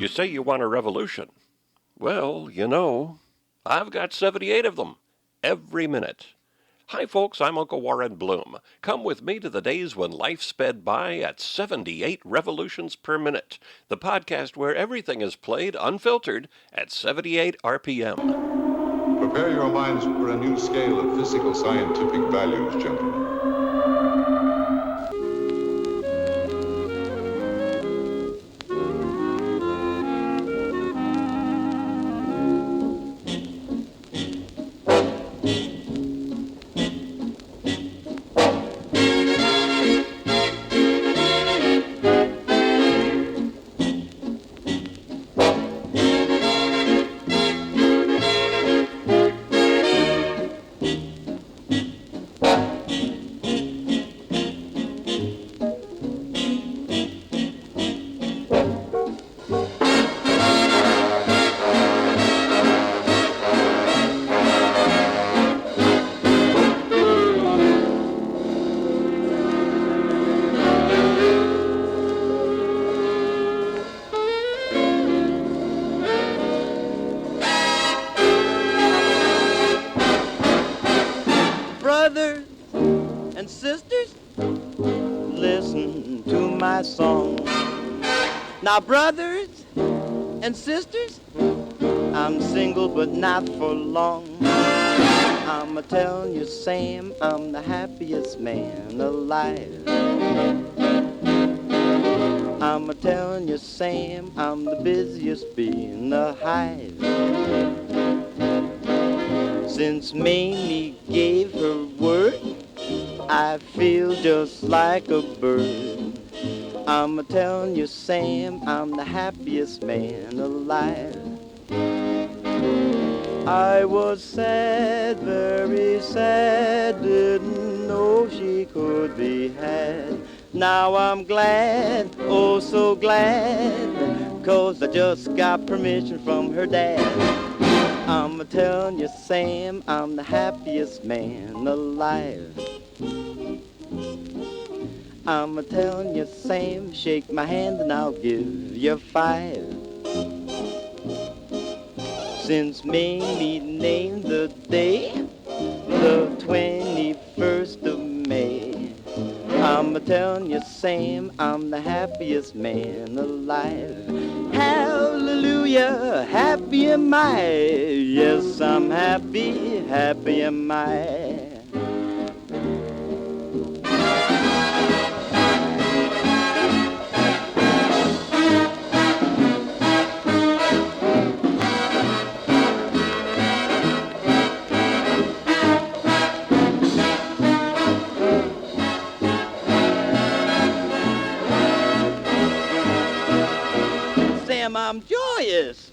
You say you want a revolution. Well, I've got 78 of them, every minute. Hi, folks, I'm Uncle Warren Bloom. Come with me to the days when life sped by at 78 revolutions per minute, the podcast where everything is played unfiltered at 78 RPM. Prepare your minds for a new scale of physical scientific values, gentlemen. Now, brothers and sisters, I'm single but not for long. I'm a-telling you, Sam, I'm the happiest man alive. I'm a-telling you, Sam, I'm the busiest bee in the hive. Since Mamie gave her word, I feel just like a bird. I'm a-telling you, Sam, I'm the happiest man alive. I was sad, very sad, didn't know she could be had. Now I'm glad, oh so glad, 'cause I just got permission from her dad. I'm a-telling you, Sam, I'm the happiest man alive. I'm a-telling you, Sam, shake my hand and I'll give you 5. Since Mamie named the day, the 21st of May, I'm a-telling you, Sam, I'm the happiest man alive. Hallelujah, happy am I, yes, I'm happy, happy am I. I'm joyous.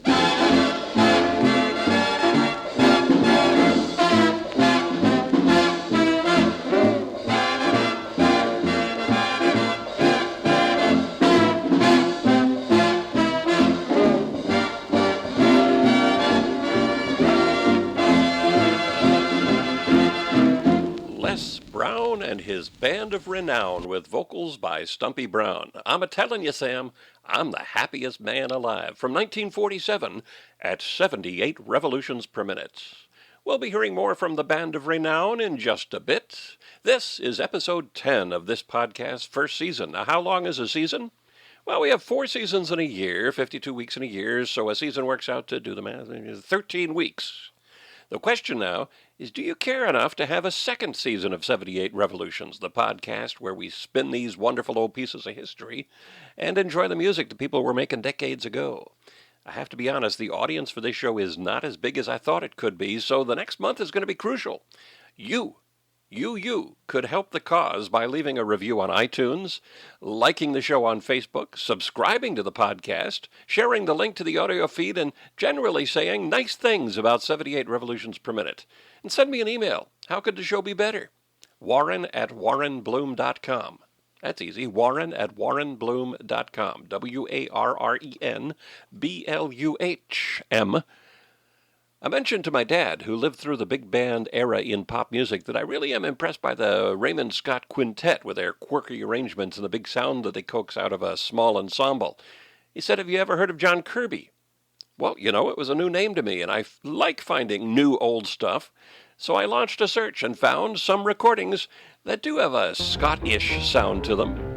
Les Brown and his Band of Renown with vocals by Stumpy Brown. I'm a-telling you, Sam, I'm the happiest man alive, from 1947 at 78 revolutions per minute. We'll be hearing more from the Band of Renown in just a bit. This is episode 10 of this podcast's first season. Now, how long is a season? Well, we have 4 seasons in a year, 52 weeks in a year, so a season works out to, do the math, 13 weeks. The question now is, do you care enough to have a second season of 78 Revolutions, the podcast where we spin these wonderful old pieces of history and enjoy the music the people were making decades ago? I have to be honest, the audience for this show is not as big as I thought it could be, so the next month is going to be crucial. You could help the cause by leaving a review on iTunes, liking the show on Facebook, subscribing to the podcast, sharing the link to the audio feed, and generally saying nice things about 78 revolutions per minute. And send me an email. How could the show be better? Warren@warrenbloom.com. That's easy. Warren@warrenbloom.com. WARRENBLUHM. I mentioned to my dad, who lived through the big band era in pop music, that I really am impressed by the Raymond Scott Quintet with their quirky arrangements and the big sound that they coax out of a small ensemble. He said, "Have you ever heard of John Kirby?" Well, it was a new name to me, and I like finding new old stuff. So I launched a search and found some recordings that do have a Scottish sound to them.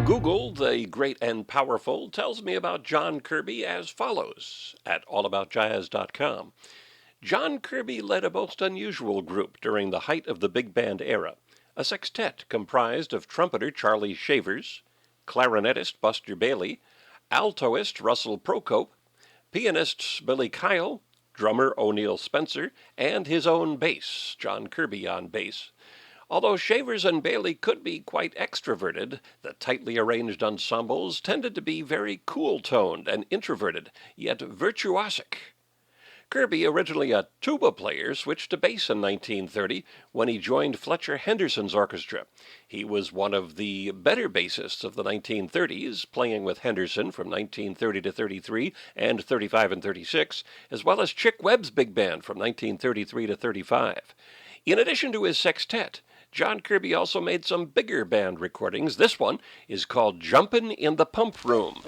Google, the great and powerful, tells me about John Kirby as follows at allaboutjazz.com. John Kirby led a most unusual group during the height of the big band era, a sextet comprised of trumpeter Charlie Shavers, clarinetist Buster Bailey, altoist Russell Procope, pianists Billy Kyle, drummer O'Neill Spencer, and his own bass, John Kirby on bass. Although Shavers and Bailey could be quite extroverted, the tightly arranged ensembles tended to be very cool-toned and introverted, yet virtuosic. Kirby, originally a tuba player, switched to bass in 1930 when he joined Fletcher Henderson's orchestra. He was one of the better bassists of the 1930s, playing with Henderson from 1930 to 33 and 35 and 36, as well as Chick Webb's big band from 1933 to 35. In addition to his sextet, John Kirby also made some bigger band recordings. This one is called Jumpin' in the Pump Room.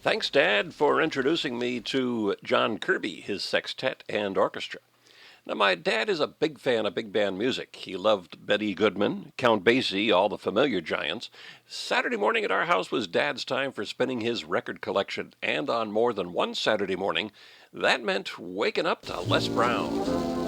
Thanks, Dad, for introducing me to John Kirby, his sextet and orchestra. Now, my dad is a big fan of big band music. He loved Betty Goodman, Count Basie, all the familiar giants. Saturday morning at our house was Dad's time for spinning his record collection, and on more than one Saturday morning, that meant waking up to Les Brown.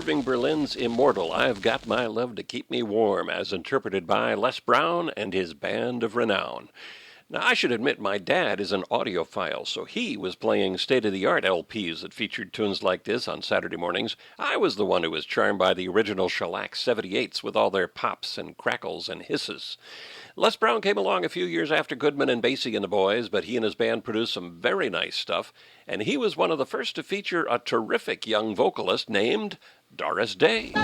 Irving Berlin's immortal I've Got My Love to Keep Me Warm, as interpreted by Les Brown and his Band of Renown. Now, I should admit my dad is an audiophile, so he was playing state-of-the-art LPs that featured tunes like this on Saturday mornings. I was the one who was charmed by the original shellac 78s with all their pops and crackles and hisses. Les Brown came along a few years after Goodman and Basie and the boys, but he and his band produced some very nice stuff, and he was one of the first to feature a terrific young vocalist named Doris Day.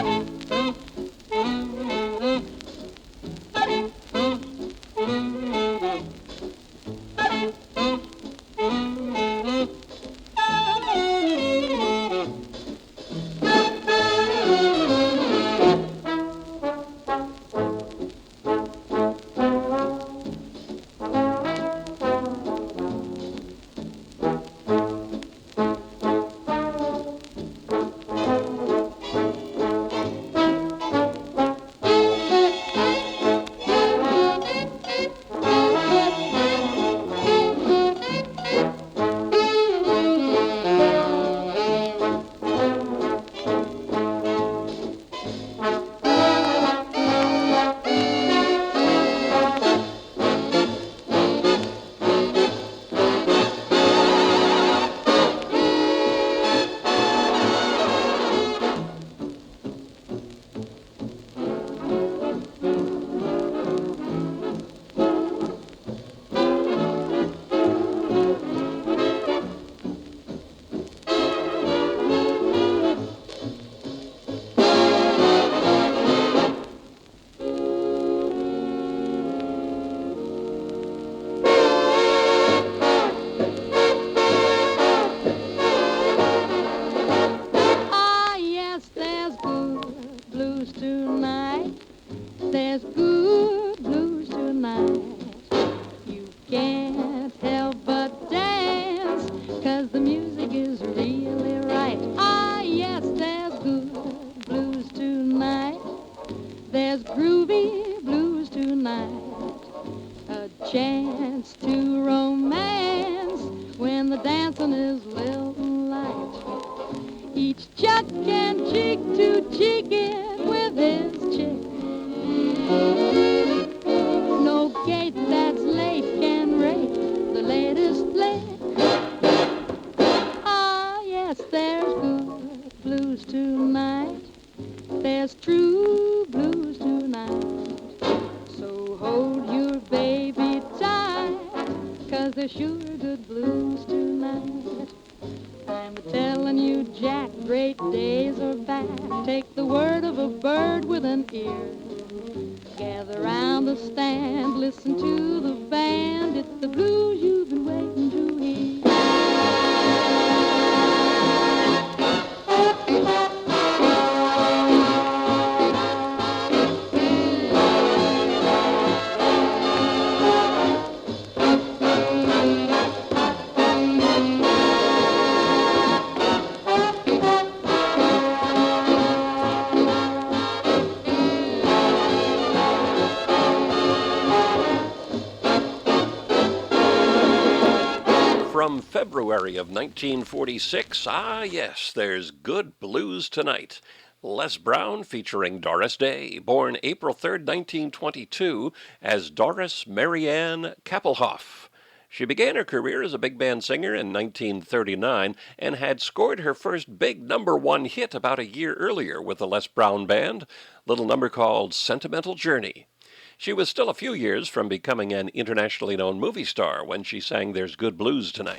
chance to romance when the dancing is lilting light. Each chuck and cheek to cheek it with his chick. No gate that's late can rate the latest lick. Ah, yes, there's good blues tonight. There's true blues tonight. So hold your baby tight, 'cause there's sure good blues tonight. I'm telling you, Jack, great days are back. Take the word of a bird with an ear. Gather round the stand, listen to the band. It's the blues you've been waiting to hear. From February of 1946, ah yes, there's good blues tonight. Les Brown featuring Doris Day, born April 3rd, 1922, as Doris Marianne Kappelhoff. She began her career as a big band singer in 1939 and had scored her first big #1 hit about a year earlier with the Les Brown Band, a little number called Sentimental Journey. She was still a few years from becoming an internationally known movie star when she sang There's Good Blues Tonight.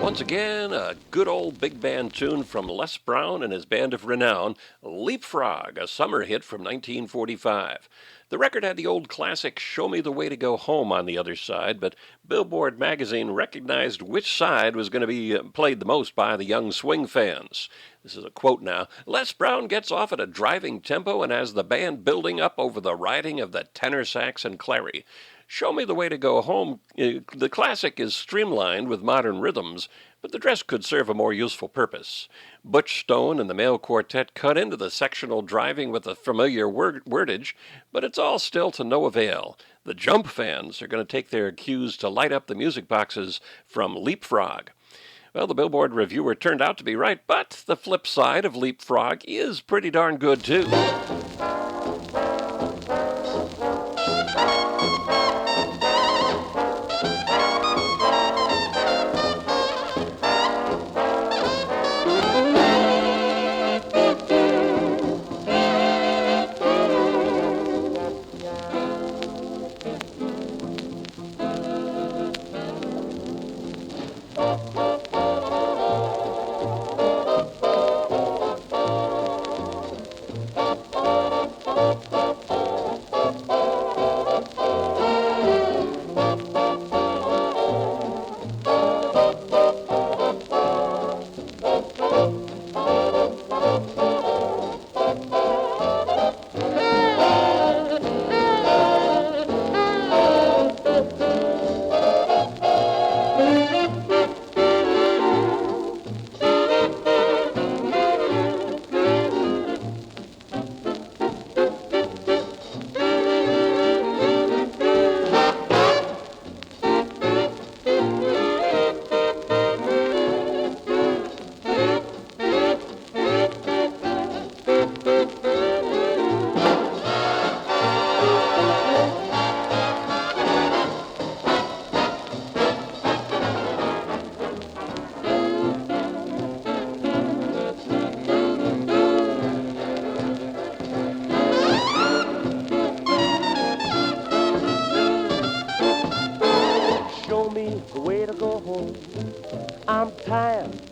Once again, a good old big band tune from Les Brown and his Band of Renown, Leapfrog, a summer hit from 1945. The record had the old classic Show Me the Way to Go Home on the other side, but Billboard magazine recognized which side was going to be played the most by the young swing fans. This is a quote now. Les Brown gets off at a driving tempo and has the band building up over the riding of the tenor sax and clary. Show Me the Way to Go Home, the classic is streamlined with modern rhythms, but the dress could serve a more useful purpose. Butch Stone and the male quartet cut into the sectional driving with a familiar wordage, but it's all still to no avail. The Jump fans are going to take their cues to light up the music boxes from Leapfrog. Well, the Billboard reviewer turned out to be right, but the flip side of Leapfrog is pretty darn good, too.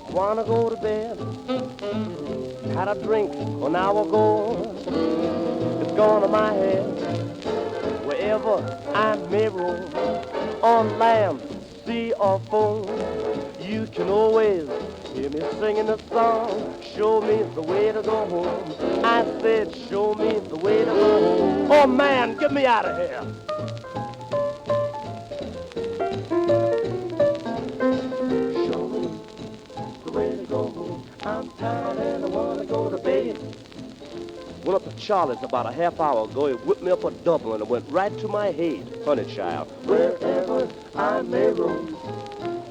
Wanna go to bed. Had a drink an hour ago. It's gone to my head. Wherever I may roam, on land, sea or foam, you can always hear me singing the song. Show me the way to go home. I said, show me the way to go home. Oh man, get me out of here. I'm tired and I want to go to bed. Went up to Charlie's about a half hour ago. He whipped me up a double and it went right to my head. Honey child, wherever I may roam,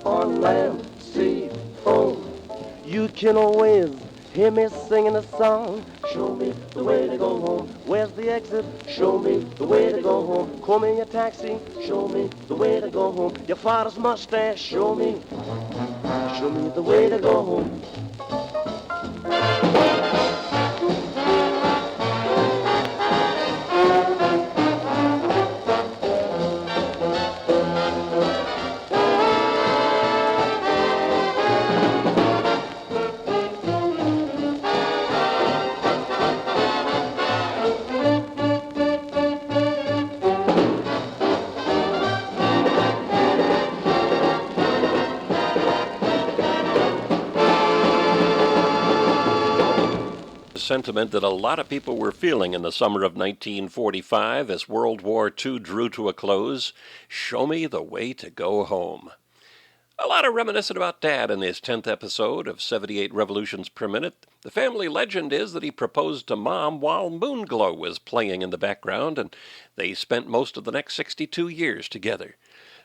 on land, sea, foam, you can always hear me singing a song. Show me the way to go home. Where's the exit? Show me the way to go home. Call me in your taxi. Show me the way to go home. Your father's mustache. Show me the way to go home. Sentiment that a lot of people were feeling in the summer of 1945 as World War II drew to a close. Show me the way to go home. A lot of reminiscing about Dad in his 10th episode of 78 Revolutions Per Minute. The family legend is that he proposed to Mom while Moonglow was playing in the background, and they spent most of the next 62 years together.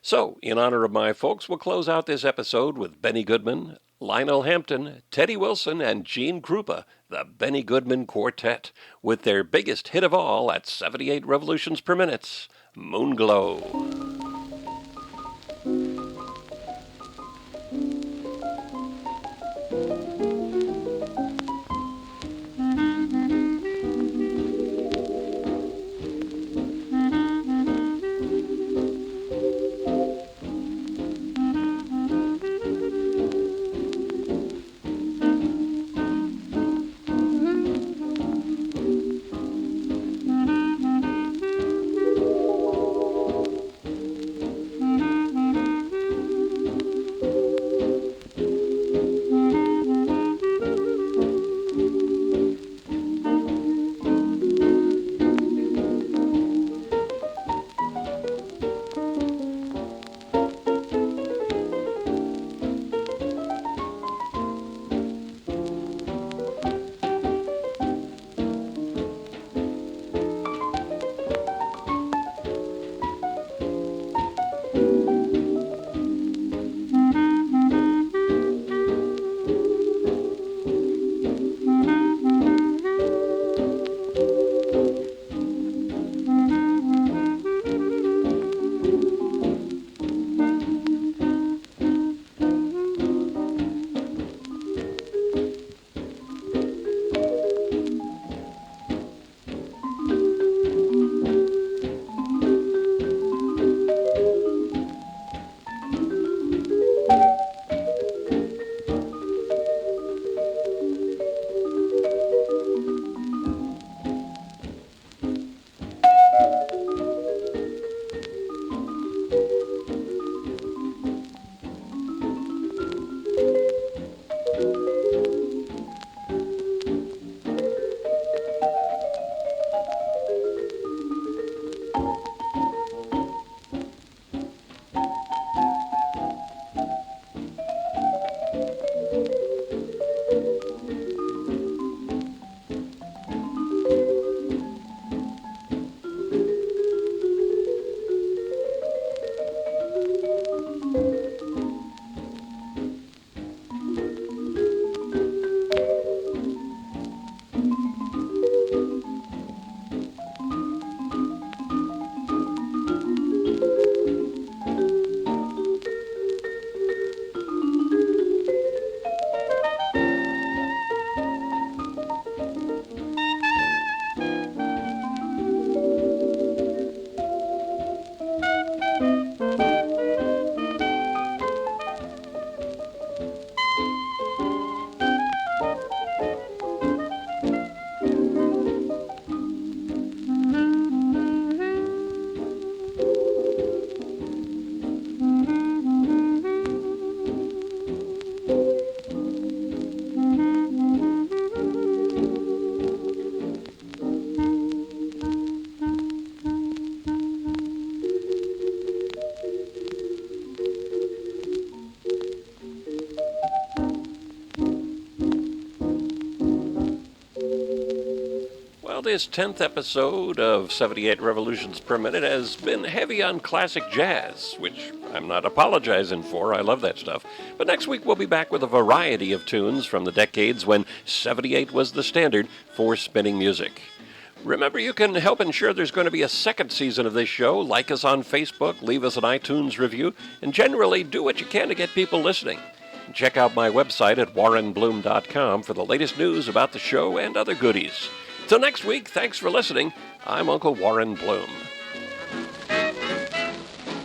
So, in honor of my folks, we'll close out this episode with Benny Goodman, Lionel Hampton, Teddy Wilson, and Gene Krupa, the Benny Goodman Quartet, with their biggest hit of all at 78 Revolutions Per Minute, Moonglow. this 10th episode of 78 Revolutions Per Minute has been heavy on classic jazz, which I'm not apologizing for. I love that stuff. But next week we'll be back with a variety of tunes from the decades when 78 was the standard for spinning music. Remember, you can help ensure there's going to be a second season of this show. Like us on Facebook, leave us an iTunes review, and generally do what you can to get people listening. Check out my website at warrenbloom.com for the latest news about the show and other goodies. Till next week, thanks for listening. I'm Uncle Warren Bloom.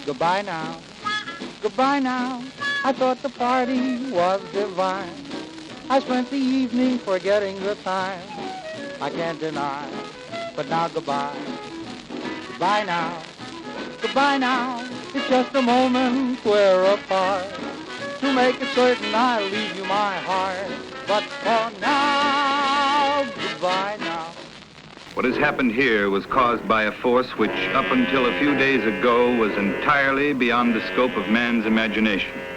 Goodbye now, goodbye now. I thought the party was divine. I spent the evening forgetting the time. I can't deny, but now goodbye. Goodbye now, goodbye now. It's just a moment we're apart. To make it certain I'll leave you my heart. But for now, goodbye now. What has happened here was caused by a force which, up until a few days ago, was entirely beyond the scope of man's imagination.